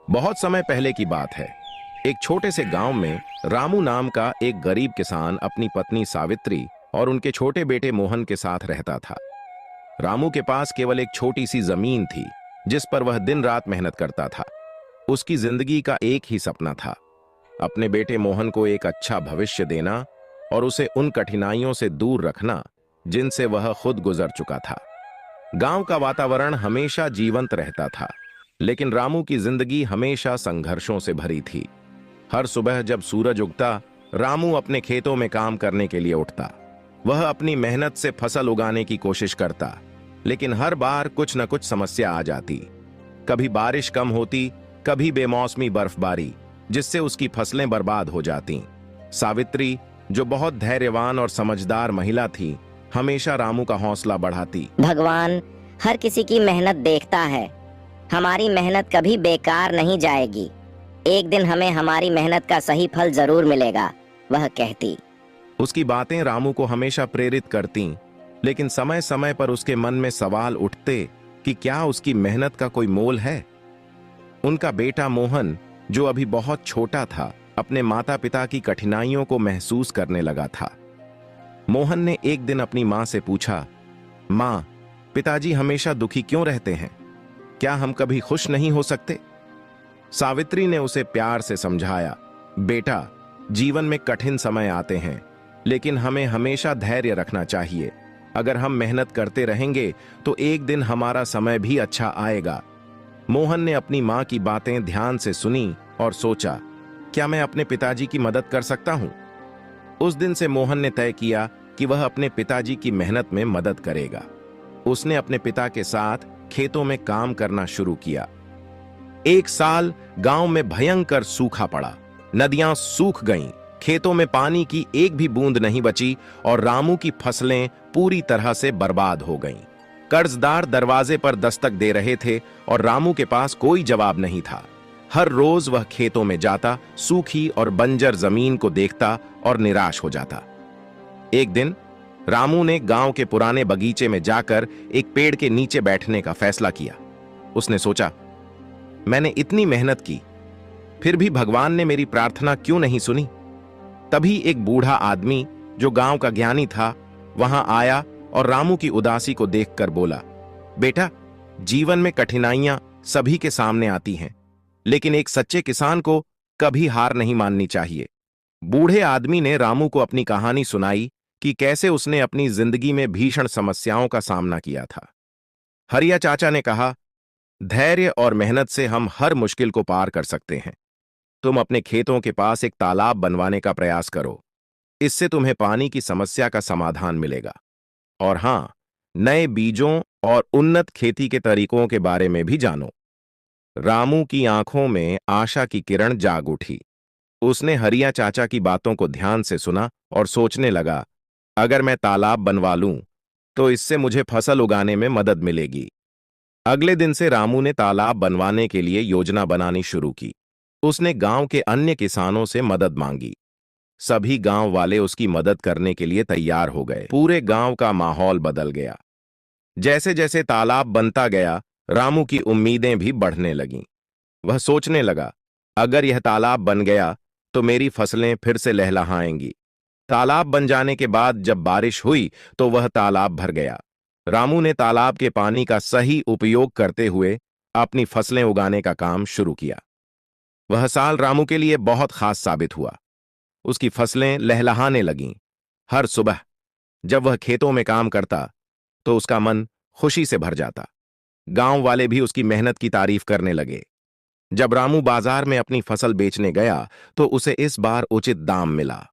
बहुत समय पहले की बात है। एक छोटे से गांव में रामू नाम का एक गरीब किसान अपनी पत्नी सावित्री और उनके छोटे बेटे मोहन के साथ रहता था। रामू के पास केवल एक छोटी सी जमीन थी, जिस पर वह दिन रात मेहनत करता था। उसकी जिंदगी का एक ही सपना था, अपने बेटे मोहन को एक अच्छा भविष्य देना और उसे उन कठिनाइयों से दूर रखना जिनसे वह खुद गुजर चुका था। गांव का वातावरण हमेशा जीवंत रहता था, लेकिन रामू की जिंदगी हमेशा संघर्षों से भरी थी। हर सुबह जब सूरज उगता, रामू अपने खेतों में काम करने के लिए उठता। वह अपनी मेहनत से फसल उगाने की कोशिश करता, लेकिन हर बार कुछ न कुछ समस्या आ जाती। कभी बारिश कम होती, कभी बेमौसमी बर्फबारी, जिससे उसकी फसलें बर्बाद हो जाती। सावित्री, जो बहुत धैर्यवान और समझदार महिला थी, हमेशा रामू का हौसला बढ़ाती। भगवान हर किसी की मेहनत देखता है। हमारी मेहनत कभी बेकार नहीं जाएगी। एक दिन हमें हमारी मेहनत का सही फल जरूर मिलेगा, वह कहती। उसकी बातें रामू को हमेशा प्रेरित करती, लेकिन समय समय पर उसके मन में सवाल उठते कि क्या उसकी मेहनत का कोई मोल है। उनका बेटा मोहन, जो अभी बहुत छोटा था, अपने माता पिता की कठिनाइयों को महसूस करने लगा था। मोहन ने एक दिन अपनी मां से पूछा, मां, पिताजी हमेशा दुखी क्यों रहते हैं? क्या हम कभी खुश नहीं हो सकते? सावित्री ने उसे प्यार से समझाया, बेटा, जीवन में कठिन समय आते हैं, लेकिन हमें हमेशा धैर्य रखना चाहिए। अगर हम मेहनत करते रहेंगे तो एक दिन हमारा समय भी अच्छा आएगा। मोहन ने अपनी मां की बातें ध्यान से सुनी और सोचा, क्या मैं अपने पिताजी की मदद कर सकता हूं? उस दिन से मोहन ने तय किया कि वह अपने पिताजी की मेहनत में मदद करेगा। उसने अपने पिता के साथ खेतों में काम करना शुरू किया। एक साल गांव में भयंकर सूखा पड़ा। नदियां सूख गईं, खेतों में पानी की एक भी बूंद नहीं बची और रामू की फसलें पूरी तरह से बर्बाद हो गईं। कर्जदार दरवाजे पर दस्तक दे रहे थे और रामू के पास कोई जवाब नहीं था। हर रोज वह खेतों में जाता, सूखी और बंजर जमीन को देखता और निराश हो जाता। एक दिन रामू ने गांव के पुराने बगीचे में जाकर एक पेड़ के नीचे बैठने का फैसला किया। उसने सोचा, मैंने इतनी मेहनत की, फिर भी भगवान ने मेरी प्रार्थना क्यों नहीं सुनी? तभी एक बूढ़ा आदमी, जो गांव का ज्ञानी था, वहां आया और रामू की उदासी को देखकर बोला, बेटा, जीवन में कठिनाइयां सभी के सामने आती हैं, लेकिन एक सच्चे किसान को कभी हार नहीं माननी चाहिए। बूढ़े आदमी ने रामू को अपनी कहानी सुनाई कि कैसे उसने अपनी जिंदगी में भीषण समस्याओं का सामना किया था। हरिया चाचा ने कहा, धैर्य और मेहनत से हम हर मुश्किल को पार कर सकते हैं। तुम अपने खेतों के पास एक तालाब बनवाने का प्रयास करो। इससे तुम्हें पानी की समस्या का समाधान मिलेगा। और हां, नए बीजों और उन्नत खेती के तरीकों के बारे में भी जानो। रामू की आंखों में आशा की किरण जाग उठी। उसने हरिया चाचा की बातों को ध्यान से सुना और सोचने लगा, अगर मैं तालाब बनवा लूं तो इससे मुझे फसल उगाने में मदद मिलेगी। अगले दिन से रामू ने तालाब बनवाने के लिए योजना बनानी शुरू की। उसने गांव के अन्य किसानों से मदद मांगी। सभी गांव वाले उसकी मदद करने के लिए तैयार हो गए। पूरे गांव का माहौल बदल गया। जैसे जैसे तालाब बनता गया, रामू की उम्मीदें भी बढ़ने लगीं। वह सोचने लगा, अगर यह तालाब बन गया तो मेरी फसलें फिर से लहलहाएंगी। तालाब बन जाने के बाद जब बारिश हुई तो वह तालाब भर गया। रामू ने तालाब के पानी का सही उपयोग करते हुए अपनी फसलें उगाने का काम शुरू किया। वह साल रामू के लिए बहुत खास साबित हुआ। उसकी फसलें लहलहाने लगीं। हर सुबह जब वह खेतों में काम करता तो उसका मन खुशी से भर जाता। गांव वाले भी उसकी मेहनत की तारीफ करने लगे। जब रामू बाजार में अपनी फसल बेचने गया तो उसे इस बार उचित दाम मिला।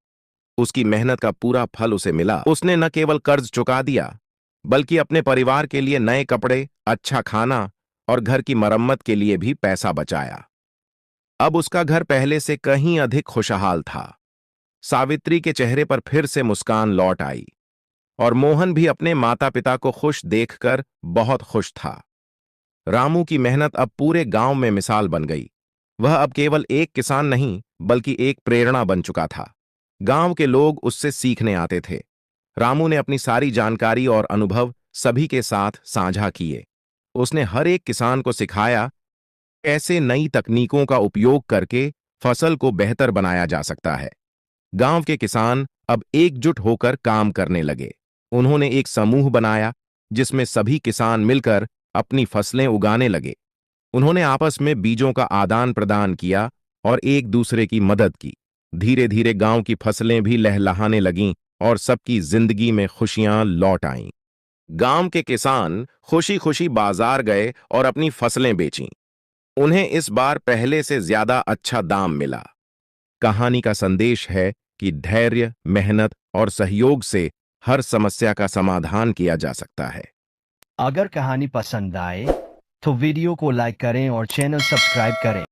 उसकी मेहनत का पूरा फल उसे मिला। उसने न केवल कर्ज चुका दिया, बल्कि अपने परिवार के लिए नए कपड़े, अच्छा खाना और घर की मरम्मत के लिए भी पैसा बचाया। अब उसका घर पहले से कहीं अधिक खुशहाल था। सावित्री के चेहरे पर फिर से मुस्कान लौट आई और मोहन भी अपने माता पिता को खुश देखकर बहुत खुश था। रामू की मेहनत अब पूरे गांव में मिसाल बन गई। वह अब केवल एक किसान नहीं, बल्कि एक प्रेरणा बन चुका था। गांव के लोग उससे सीखने आते थे। रामू ने अपनी सारी जानकारी और अनुभव सभी के साथ साझा किए। उसने हर एक किसान को सिखाया कैसे नई तकनीकों का उपयोग करके फसल को बेहतर बनाया जा सकता है। गांव के किसान अब एकजुट होकर काम करने लगे। उन्होंने एक समूह बनाया जिसमें सभी किसान मिलकर अपनी फसलें उगाने लगे। उन्होंने आपस में बीजों का आदान प्रदान किया और एक दूसरे की मदद की। धीरे धीरे गांव की फसलें भी लहलहाने लगीं और सबकी जिंदगी में खुशियां लौट आईं। गांव के किसान खुशी खुशी बाजार गए और अपनी फसलें बेचीं। उन्हें इस बार पहले से ज्यादा अच्छा दाम मिला। कहानी का संदेश है कि धैर्य, मेहनत और सहयोग से हर समस्या का समाधान किया जा सकता है। अगर कहानी पसंद आए तो वीडियो को लाइक करें और चैनल सब्सक्राइब करें।